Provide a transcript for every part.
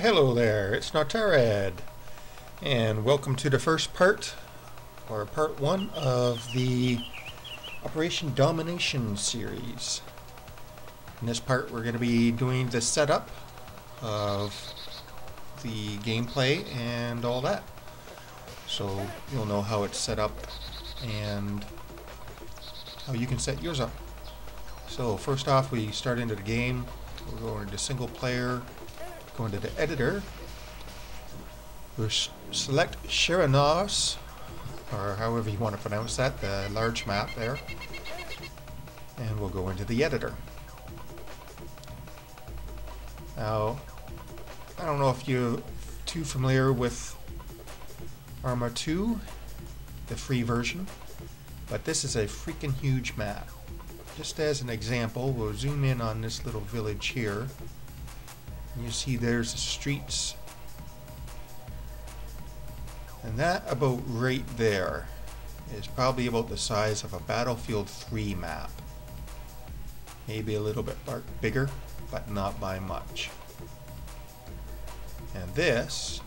Hello there, it's Chernarus, and welcome to the first part, or part one of the Operation Domination series. In this part we're going to be doing the setup of the gameplay and all that. So you'll know how it's set up and how you can set yours up. So first off, we start into the game. We'll go into single player. Go into the editor. We'll select Chernarus, or however you want to pronounce that, the large map there. And we'll go into the editor. Now, I don't know if you're too familiar with ArmA 2, the free version, but this is a freaking huge map. Just as an example, we'll zoom in on this little village here. You see there's the streets, and that about right there is probably about the size of a Battlefield 3 map. Maybe a little bit bigger, but not by much. And this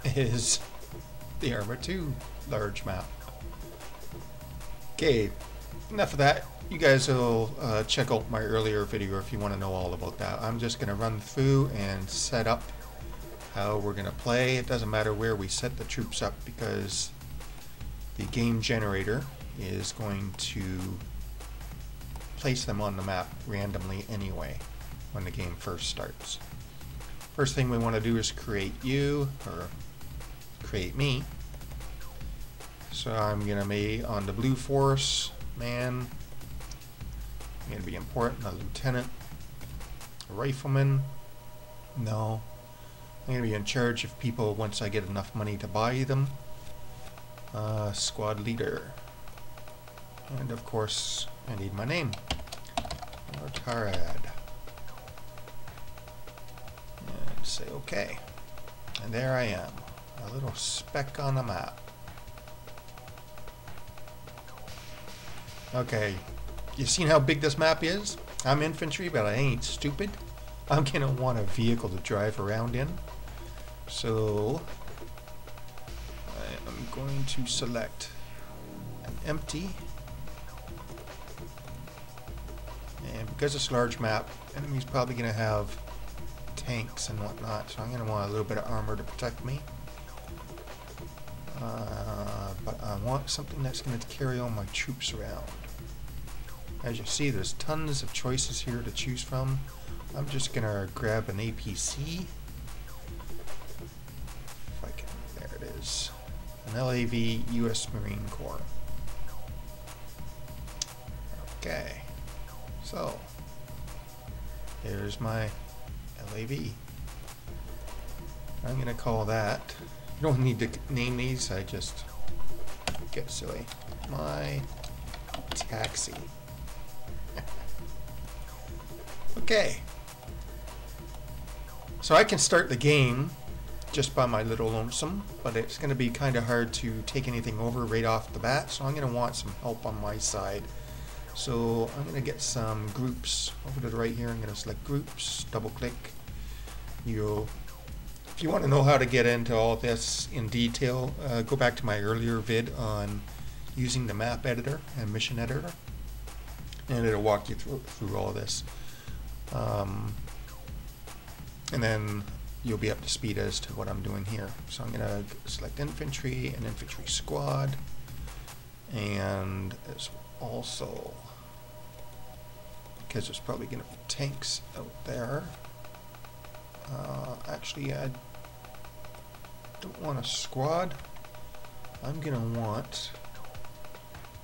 is the ArmA 2 large map. Okay. Enough of that. You guys will check out my earlier video if you want to know all about that. I'm just going to run through and set up how we're going to play. It doesn't matter where we set the troops up because the game generator is going to place them on the map randomly anyway when the game first starts. First thing we want to do is create you, or create me. So I'm going to be on the blue force. Man, I'm going to be important. A lieutenant, a rifleman. No, I'm going to be in charge of people once I get enough money to buy them. Squad leader, and of course I need my name, Chernarus, and say OK. And there I am, a little speck on the map. Okay, you seen how big this map is? I'm infantry, but I ain't stupid. I'm gonna want a vehicle to drive around in. So I am going to select an empty. And because it's a large map, enemy's probably gonna have tanks and whatnot, so I'm gonna want a little bit of armor to protect me. But I want something that's going to carry all my troops around. As you see, there's tons of choices here to choose from. I'm just going to grab an APC. If I can, there it is. An LAV US Marine Corps. Okay. So, here's my LAV. I'm going to call that. You don't need to name these, I just get silly. My taxi. Okay. So I can start the game just by my little lonesome, but it's going to be kind of hard to take anything over right off the bat, so I'm going to want some help on my side. So I'm going to get some groups over to the right here. I'm going to select groups, double click. If you want to know how to get into all this in detail, go back to my earlier vid on using the map editor and mission editor, and it'll walk you through all this. And then you'll be up to speed as to what I'm doing here. So I'm going to select infantry and infantry squad, and it's also, because there's probably going to be tanks out there. Actually, I don't want a squad. I'm gonna want,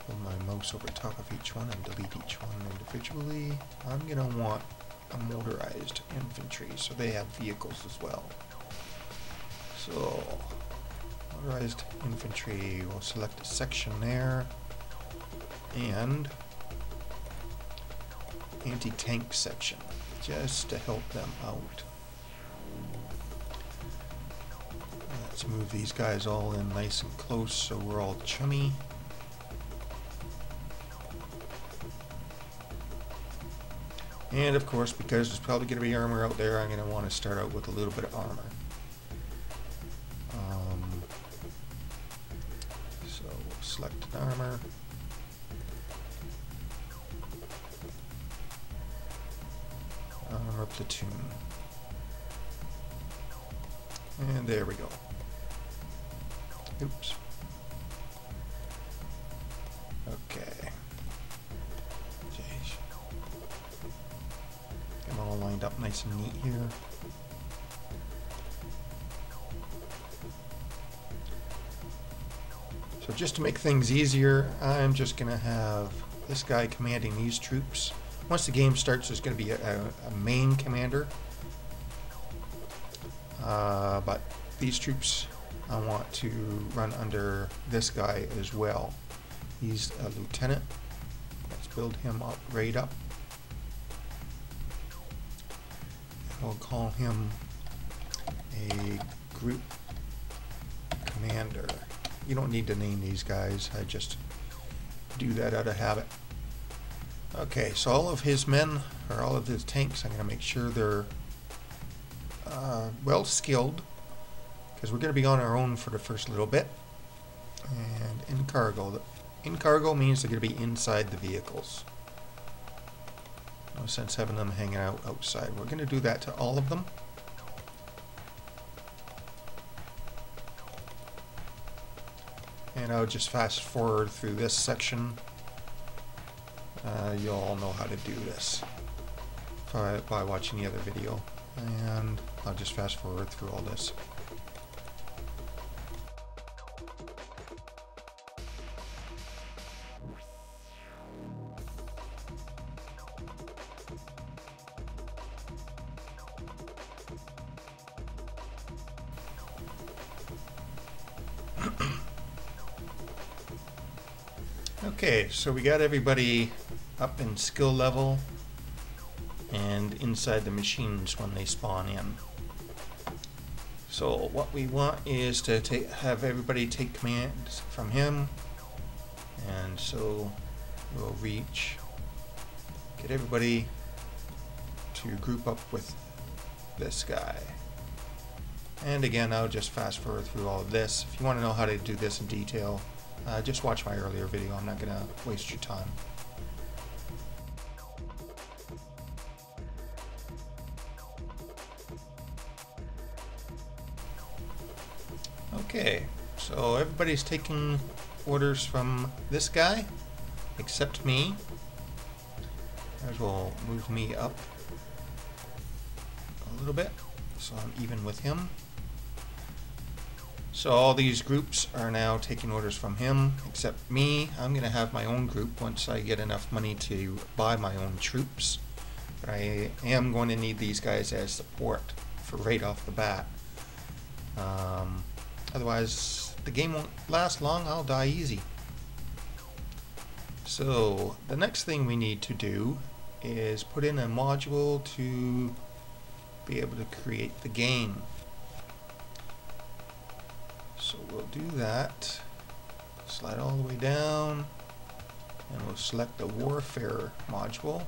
put my mouse over top of each one and delete each one individually. I'm gonna want a motorized infantry, so they have vehicles as well. So motorized infantry, we'll select a section there, and anti-tank section, just to help them out. Let's move these guys all in nice and close so we're all chummy. And of course, because there's probably going to be armor out there, I'm going to want to start out with a little bit of armor. So we'll select an armor. Armor platoon. And there we go. Oops. Okay. Jeez. Get them all lined up nice and neat here. So just to make things easier, I'm just going to have this guy commanding these troops. Once the game starts, there's going to be a main commander. But these troops I want to run under this guy as well. He's a lieutenant. Let's build him up, right up. We'll call him a group commander. You don't need to name these guys. I just do that out of habit. Okay, so all of his men, or all of his tanks, I'm going to make sure they're well skilled, because we're going to be on our own for the first little bit. And in cargo. In cargo means they're going to be inside the vehicles. No sense having them hanging out outside. We're going to do that to all of them. And I'll just fast forward through this section. You'll all know how to do this by watching the other video. And I'll just fast forward through all this. Okay, so we got everybody up in skill level and inside the machines when they spawn in. So what we want is to have everybody take commands from him, and so we'll get everybody to group up with this guy. And again, I'll just fast forward through all of this. If you want to know how to do this in detail, just watch my earlier video. I'm not going to waste your time. Okay, so everybody's taking orders from this guy, except me. Might as well move me up a little bit so I'm even with him. So all these groups are now taking orders from him, except me. I'm going to have my own group once I get enough money to buy my own troops. But I am going to need these guys as support for right off the bat. Otherwise, the game won't last long. I'll die easy. So the next thing we need to do is put in a module to be able to create the game. So we'll do that. Slide all the way down, and we'll select the Warfare module,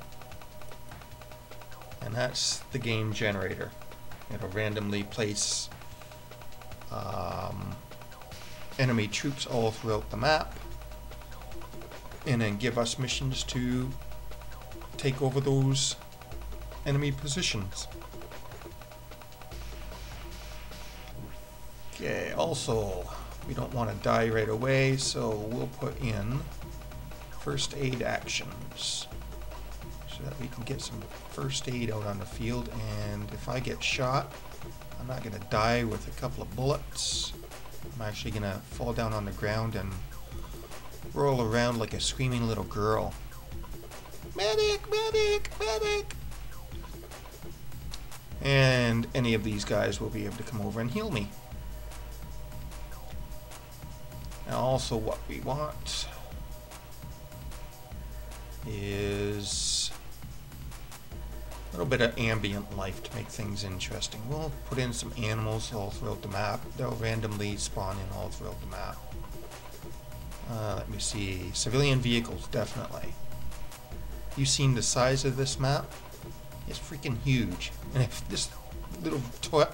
and that's the game generator. It'll randomly place enemy troops all throughout the map, and then give us missions to take over those enemy positions. Okay, also, we don't want to die right away, so we'll put in first aid actions so that we can get some first aid out on the field. And if I get shot, I'm not going to die with a couple of bullets. I'm actually going to fall down on the ground and roll around like a screaming little girl. Medic! Medic! Medic! And any of these guys will be able to come over and heal me. Now also what we want is a little bit of ambient life to make things interesting. We'll put in some animals all throughout the map. They'll randomly spawn in all throughout the map. Let me see. Civilian vehicles, definitely. You've seen the size of this map. is freaking huge. And if this little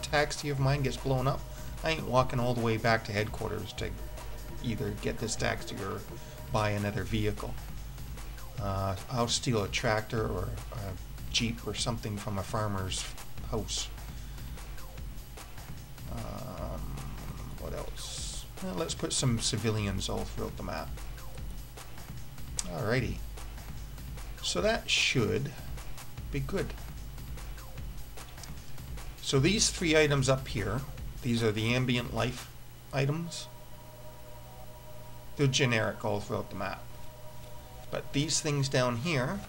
taxi of mine gets blown up, I ain't walking all the way back to headquarters to either get this taxi or buy another vehicle. I'll steal a tractor or a Jeep or something from a farmer's house. What else? Well, let's put some civilians all throughout the map. Alrighty. So that should be good. So these 3 items up here, these are the ambient life items. They're generic all throughout the map. But these things down here,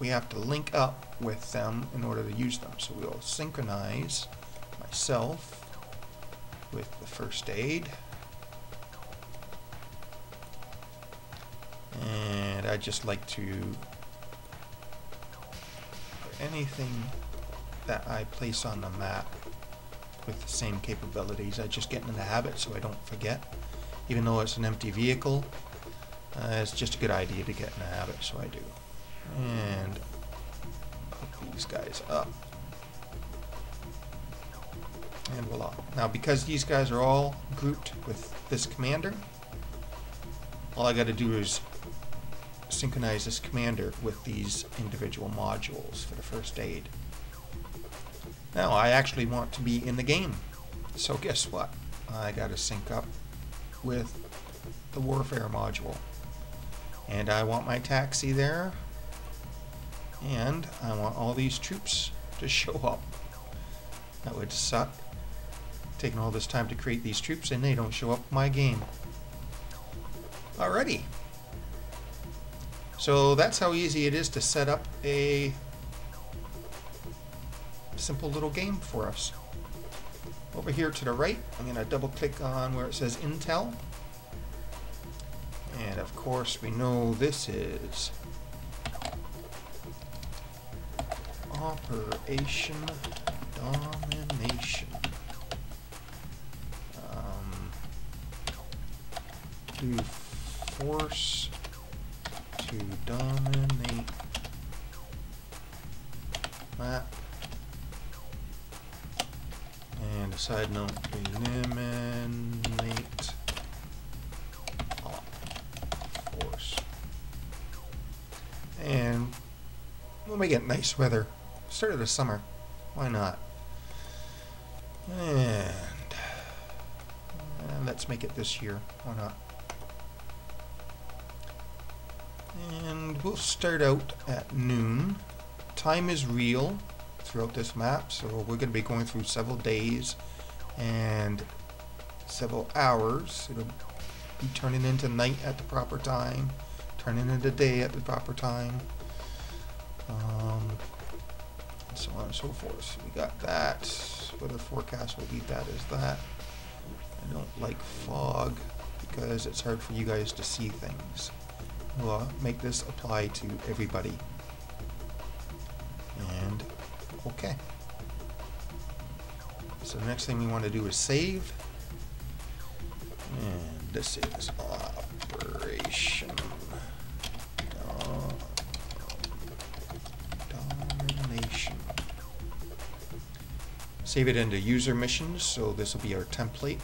we have to link up with them in order to use them. So we'll synchronize myself with the first aid. And I just like to put anything that I place on the map with the same capabilities. I just get in the habit so I don't forget. Even though it's an empty vehicle, it's just a good idea to get in the habit, so I do. And hook these guys up. And voila. Now because these guys are all grouped with this commander, all I got to do is synchronize this commander with these individual modules for the first aid. Now I actually want to be in the game, so guess what? I got to sync up with the warfare module, and I want my taxi there, and I want all these troops to show up. That would suck, taking all this time to create these troops and they don't show up in my game. Alrighty. So that's how easy it is to set up a simple little game for us. Over here to the right, I'm going to double click on where it says Intel. And of course we know this is Operation Domination. To force to dominate map. And a side note, eliminate op force. And we'll make it nice weather. Start of the summer. Why not? And let's make it this year. Why not? And we'll start out at noon. Time is real throughout this map, so we're going to be going through several days and several hours. It'll be turning into night at the proper time, turning into day at the proper time, and so on and so forth. So we got that. Weather forecast will leave that as that. I don't like fog because it's hard for you guys to see things. We'll make this apply to everybody. And okay. So the next thing we want to do is save. And this is Operation Domination. Save it into user missions, so this will be our template.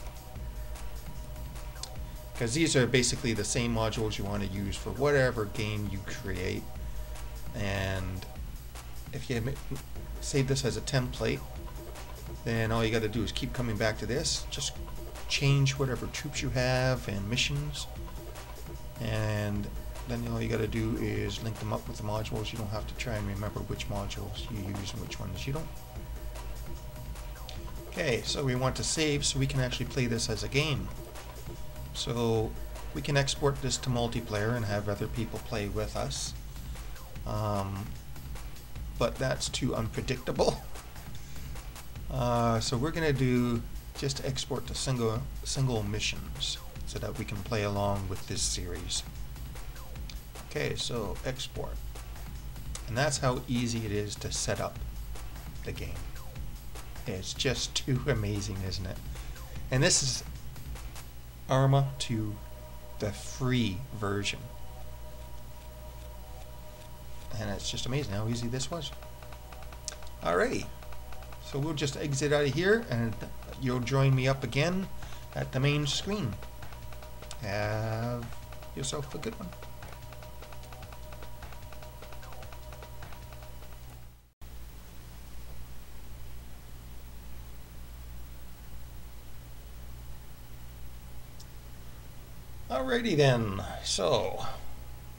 Because these are basically the same modules you want to use for whatever game you create. And if you save this as a template, then all you got to do is keep coming back to this. Just change whatever troops you have and missions. And then all you got to do is link them up with the modules. You don't have to try and remember which modules you use and which ones you don't. Okay, so we want to save so we can actually play this as a game. So we can export this to multiplayer and have other people play with us, but that's too unpredictable. So we're going to do just export to single missions so that we can play along with this series. Okay, so export, and that's how easy it is to set up the game. It's just too amazing, isn't it? And this is ArmA to the free version. And it's just amazing how easy this was. Alrighty. So we'll just exit out of here and you'll join me up again at the main screen. Have yourself a good one. Alrighty then, so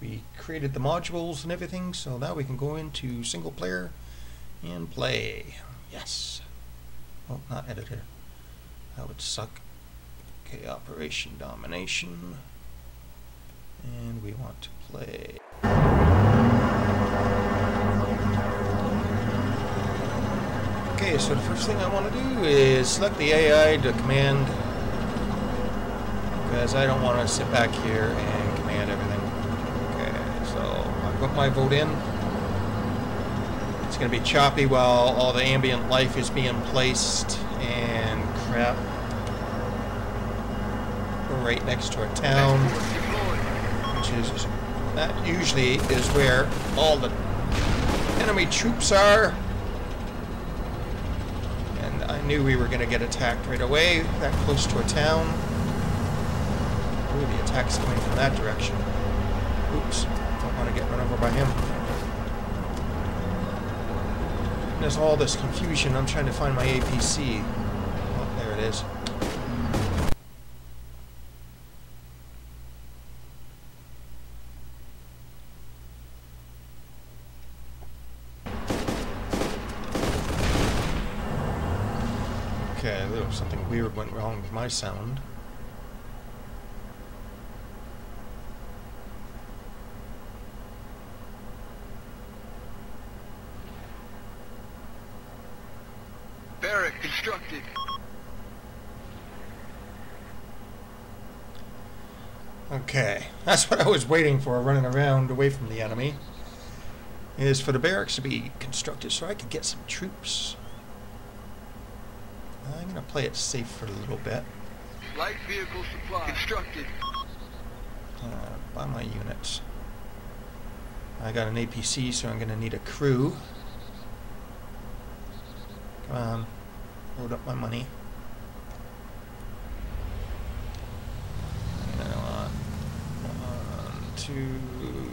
we created the modules and everything, so now we can go into single player and play. Yes. Oh, not editor. That would suck. Okay, Operation Domination. And we want to play. Okay, so the first thing I want to do is select the AI to command, because I don't want to sit back here and command everything. Okay, so I put my vote in. It's going to be choppy while all the ambient life is being placed and crap. We're right next to a town, which is, that usually is where all the enemy troops are. And I knew we were going to get attacked right away, that close to a town. Ooh, the attack's coming from that direction. Oops, don't want to get run over by him. There's all this confusion. I'm trying to find my APC. Oh, there it is. Okay, there was something weird went wrong with my sound. Barrack constructed. Okay, that's what I was waiting for, running around away from the enemy, is for the barracks to be constructed so I could get some troops. I'm going to play it safe for a little bit. Light vehicle supply constructed. Buy my units. I got an APC, so I'm going to need a crew. Come on, load up my money. And I want 1, 2,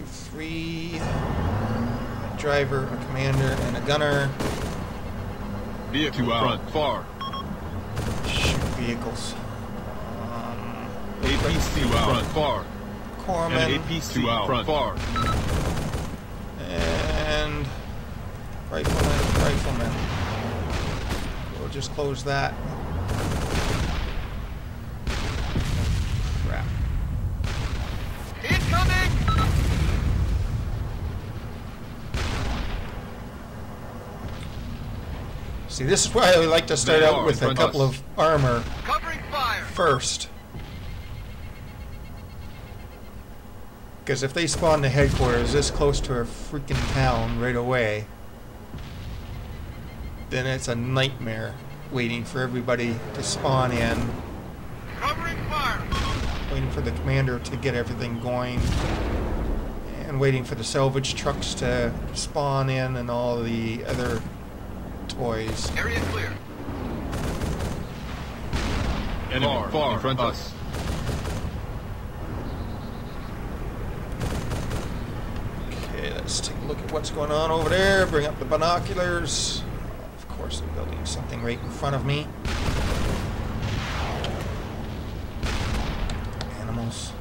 3. A driver, a commander, and a gunner. Vehicle front far. Shoot vehicles. APC front far. Corpsman. And APC front far. And rifleman. We'll just close that. Crap. Incoming! See, this is why I like to start out with a couple of armor Covering fire. first. Because if they spawn the headquarters this close to a freaking town right away, then it's a nightmare waiting for everybody to spawn in, Covering fire. waiting for the commander to get everything going, and waiting for the salvage trucks to spawn in and all the other toys. Area clear. Enemy far in front of us. Okay, let's take a look at what's going on over there. Bring up the binoculars. Of course, they're building something right in front of me. Animals.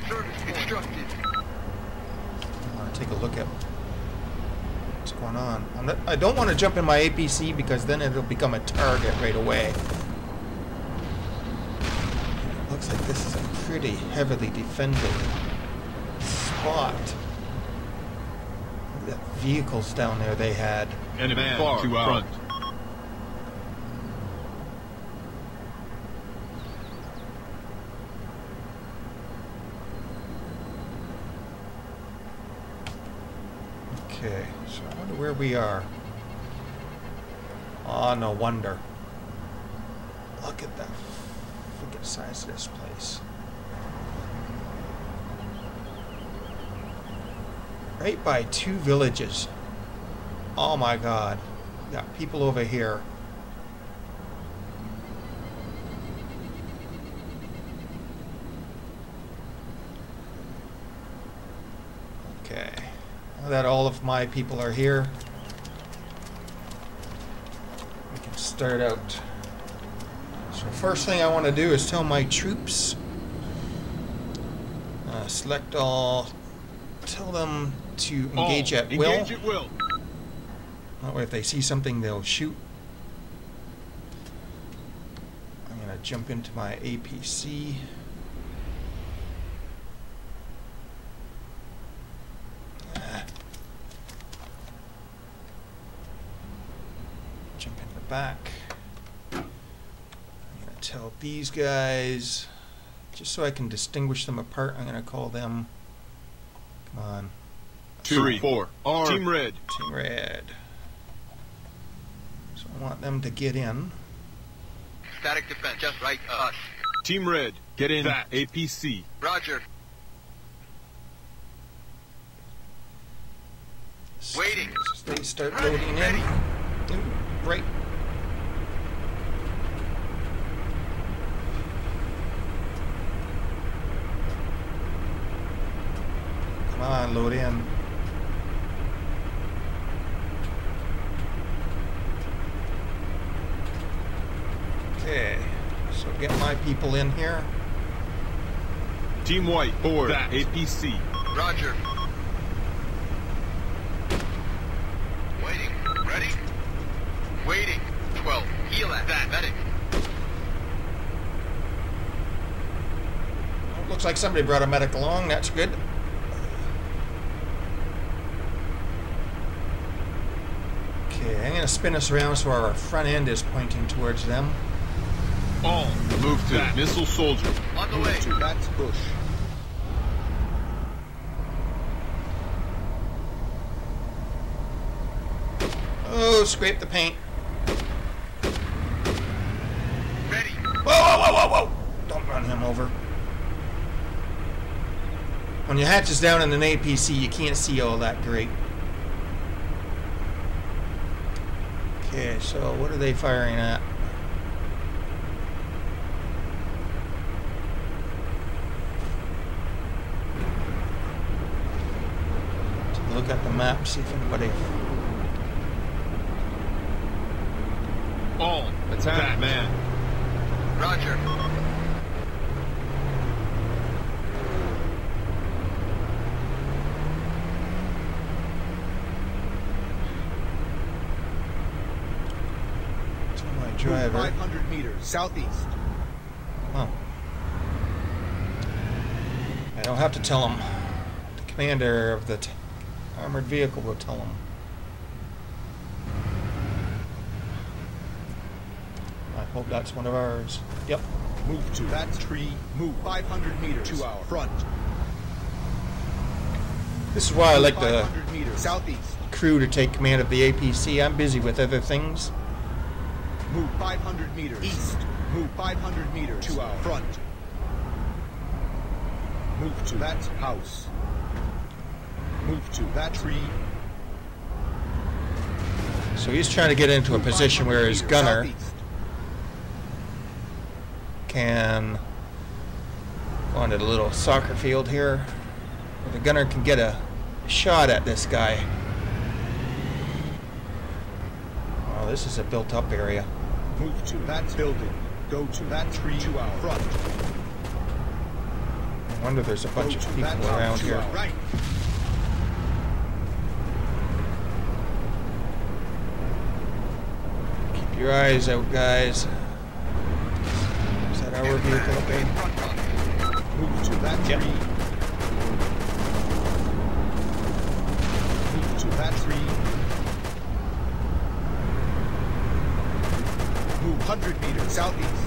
Service constructed. I want to take a look at what's going on. I don't want to jump in my APC because then it'll become a target right away. Looks like this is a pretty heavily defended spot. Look at the vehicles down there they had. Enemy far to front. Okay, so I wonder where we are. Oh, no wonder. Look at the freaking size of this place. Right by 2 villages. Oh my god. Got people over here. Okay. Now that all of my people are here, we can start out. So first thing I want to do is tell my troops, select all, tell them to engage at will. Engage at will. That way if they see something they'll shoot. I'm going to jump into my APC. Jump in the back. I'm going to tell these guys, just so I can distinguish them apart, I'm going to call them, come on. 2, 3, 4. Team red. Team red. So I want them to get in. Static defense, just right us. Team red, get in that APC. Roger. Waiting. They start loading in. Ooh, right. Come on, load in. Okay, so get my people in here. Team white, board that APC. Roger. Waiting. Ready. Waiting. 12. Heal at that. Medic. Oh, looks like somebody brought a medic along. That's good. Okay, I'm going to spin us around so our front end is pointing towards them. All move to that missile soldier. On the way. To that bush. Oh, scrape the paint. Ready. Whoa, whoa, whoa, whoa, whoa! Don't run him over. When your hatch is down in an APC, you can't see all that great. Okay, so what are they firing at? Look at the map, see if anybody... All attack that man. Roger. To my driver. 500 meters southeast. Oh. I don't have to tell him. The commander of the armored vehicle will tell him. I hope that's one of ours. Yep. Move to that tree. Move 500 meters to our front. This is why I like the 500 meters southeast. crew to take command of the APC. I'm busy with other things. Move 500 meters east. Move 500 meters to our front. Move to that house. Move to that tree. So he's trying to get into a position where his gunner Southeast. can go onto the little soccer field here, where the gunner can get a shot at this guy. Oh, this is a built-up area. Move to that building. Go to that tree to our front. I wonder there's a bunch Go of to people that house around to here. our right. Keep your eyes out, guys. Is that our vehicle up there? Move to that Yep. tree. Move to that tree. Move 100 meters southeast.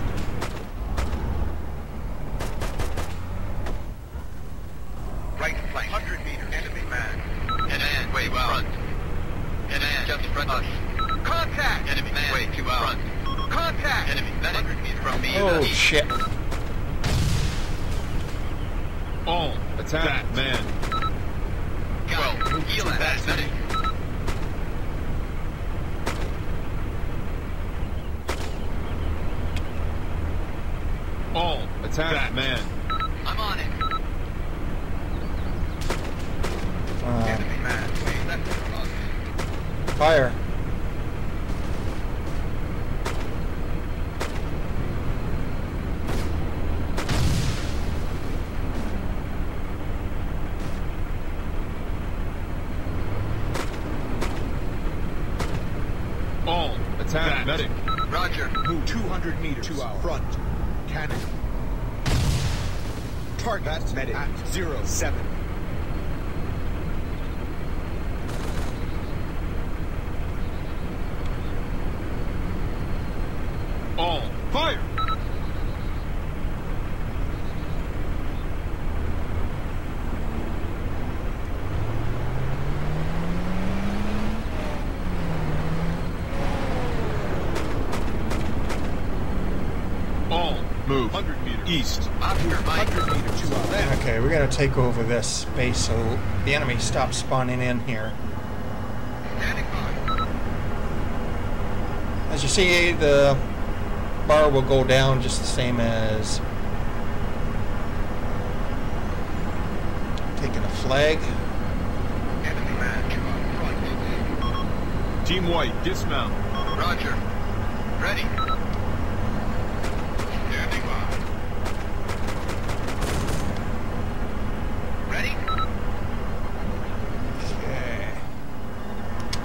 Right flank. 100 meters. Enemy man. And way front. And just in front of us. Contact. Enemy man. Way to our front. Contact. Enemy. 100 meters from me. Oh, shit. All attack that man. Got it. Heal that medic. All attack man. I'm on it. Enemy man. Left of us. Fire. All attack medic. Roger. Move 200 meters to our front. Cannon. Target medic at 07. All fire. All move 100 meters east. Oscar Mike. 100 meters to our left. Okay, we're gonna take over this space so the enemy stops spawning in here. Standing by. As you see, the bar will go down just the same as taking a flag. Enemy man to our front. Team White dismount. Roger. Ready. Standing by. Ready? Okay.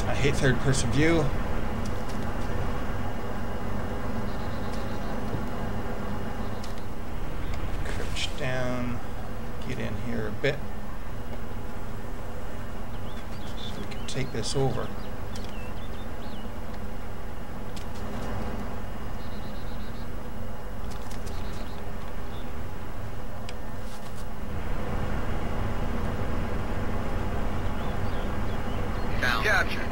I hate third-person view. Crouch down. Get in here a bit. So we can take this over. Down. Captured.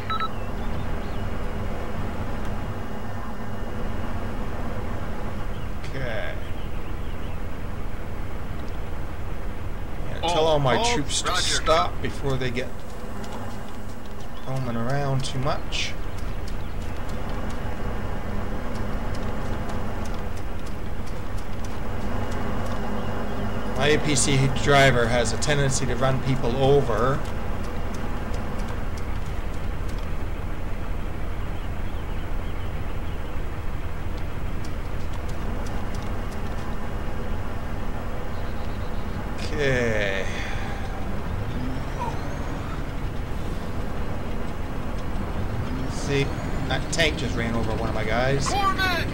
Okay. Tell all my troops to Roger. stop before they get roaming around too much. My APC driver has a tendency to run people over. Okay. See, that tank just ran over one of my guys. Corvette!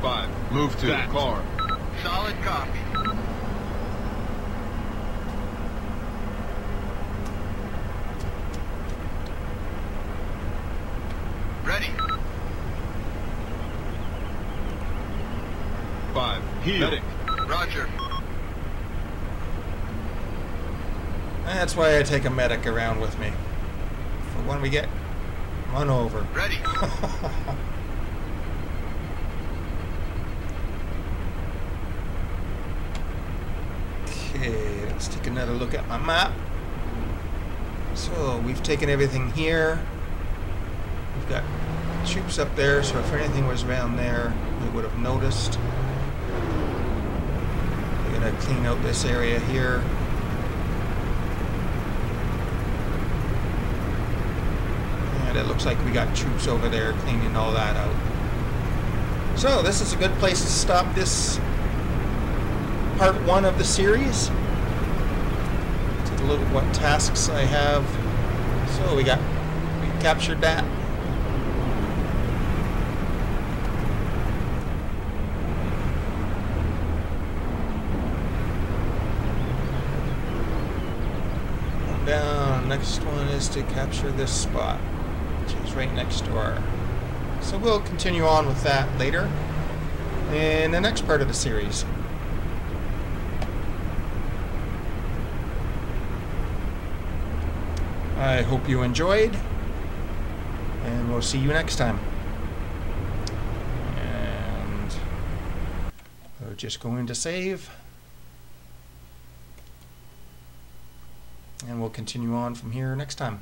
Five. Move to car. Solid copy. Ready. 5. Heal. Medic. Roger. That's why I take a medic around with me. For when we get run over. Ready. Okay, let's take another look at my map. So we've taken everything here. We've got troops up there, so if anything was around there, we would have noticed. We're gonna clean out this area here. And it looks like we got troops over there cleaning all that out. So this is a good place to stop this part 1 of the series. Take a look at what tasks I have. So we captured that. Down. Next one is to capture this spot, which is right next door. So we'll continue on with that later in the next part of the series. I hope you enjoyed, and we'll see you next time. Just going to save. And we'll continue on from here next time.